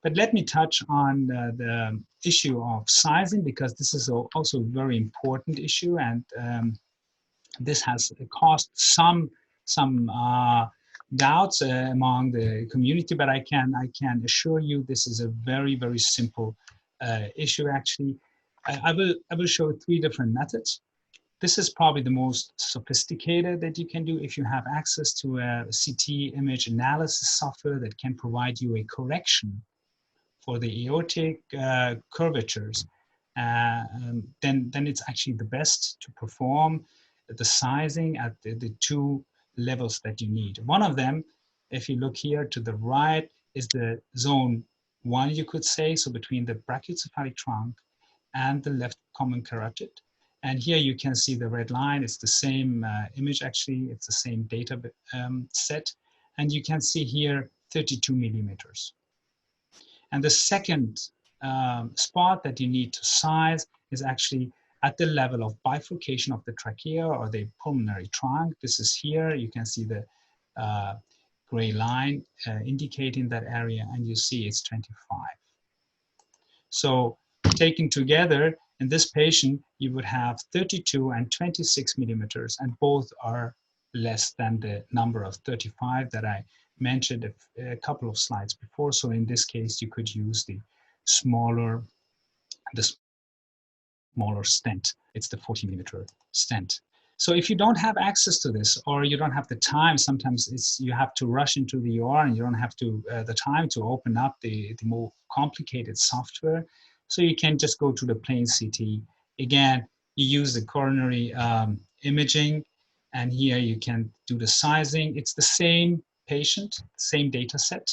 But let me touch on the issue of sizing, because this is also a very important issue, and this has caused some doubts among the community. But I can assure you this is a very simple issue. Actually, I will show 3 different methods. This is probably the most sophisticated that you can do if you have access to a CT image analysis software that can provide you a correction for the aortic curvatures. Then it's actually the best to perform the sizing at the 2 levels that you need. One of them, if you look here to the right, is the zone 1, you could say, so between the brachiocephalic trunk and the left common carotid. And here you can see the red line. It's the same image, actually. It's the same data set. And you can see here 32 millimeters. And the second spot that you need to size is actually at the level of bifurcation of the trachea or the pulmonary trunk. This is here. You can see the gray line indicating that area, and you see it's 25. So taken together, in this patient, you would have 32 and 26 millimeters, and both are less than the number of 35 that I mentioned a couple of slides before. So in this case, you could use the smaller stent. It's the 40 millimeter stent. So if you don't have access to this, or you don't have the time, sometimes you have to rush into the OR and you don't have the time to open up the more complicated software. So you can just go to the plain CT. Again, you use the coronary imaging, and here you can do the sizing. It's the same patient, same data set.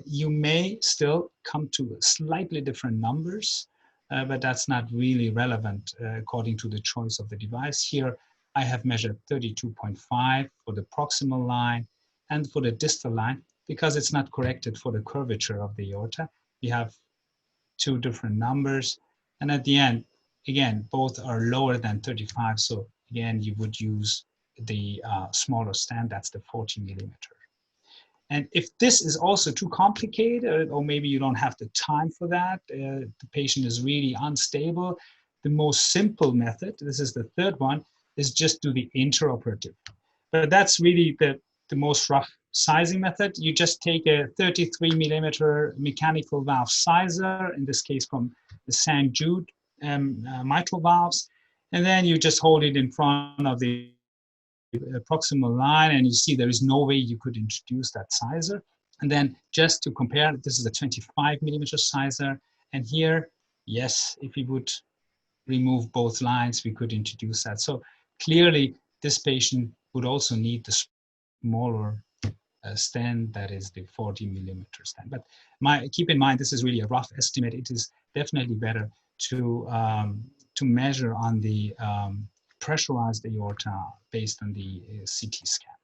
You may still come to slightly different numbers, but that's not really relevant according to the choice of the device. Here, I have measured 32.5 for the proximal line and for the distal line, because it's not corrected for the curvature of the aorta. We have 2 different numbers. And at the end, again, both are lower than 35. So again, you would use the smaller stent, that's the 40 millimeter. And if this is also too complicated, or maybe you don't have the time for that, the patient is really unstable, the most simple method, this is the 3rd one, is just do the intra-operative. But that's really the most rough sizing method. You just take a 33 millimeter mechanical valve sizer, in this case from the St. Jude mitral valves, and then you just hold it in front of the proximal line, and you see there is no way you could introduce that sizer. And then just to compare, this is a 25 millimeter sizer, and here, yes, if we would remove both lines, we could introduce that. So clearly, this patient would also need the smaller stent, that is the 40 millimeter stent. But keep in mind, this is really a rough estimate. It is definitely better to measure on the pressurized aorta based on the CT scan.